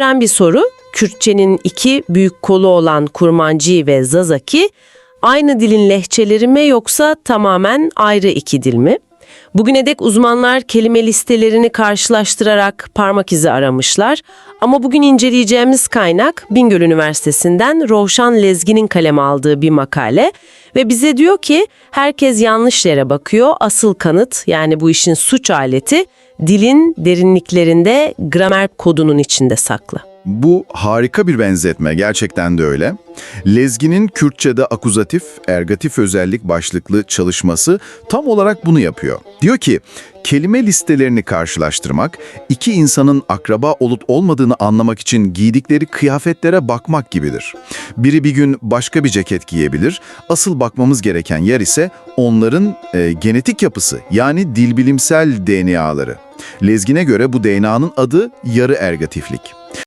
Bir soru, Kürtçenin iki büyük kolu olan Kurmanji ve Zazaki, aynı dilin lehçeleri mi yoksa tamamen ayrı iki dil mi? Bugüne dek uzmanlar kelime listelerini karşılaştırarak parmak izi aramışlar. Ama bugün inceleyeceğimiz kaynak Bingöl Üniversitesi'nden Rovşan Lezgin'in kaleme aldığı bir makale. Ve bize diyor ki herkes yanlış yere bakıyor. Asıl kanıt, yani bu işin suç aleti, dilin derinliklerinde gramer kodunun içinde saklı. Bu harika bir benzetme, gerçekten de öyle. Lezgin'in Kürtçe'de akuzatif, ergatif özellik başlıklı çalışması tam olarak bunu yapıyor. Diyor ki, kelime listelerini karşılaştırmak, iki insanın akraba olup olmadığını anlamak için giydikleri kıyafetlere bakmak gibidir. Biri bir gün başka bir ceket giyebilir, asıl bakmamız gereken yer ise onların genetik yapısı, yani dilbilimsel DNA'ları. Lezgin'e göre bu DNA'nın adı yarı ergatiflik.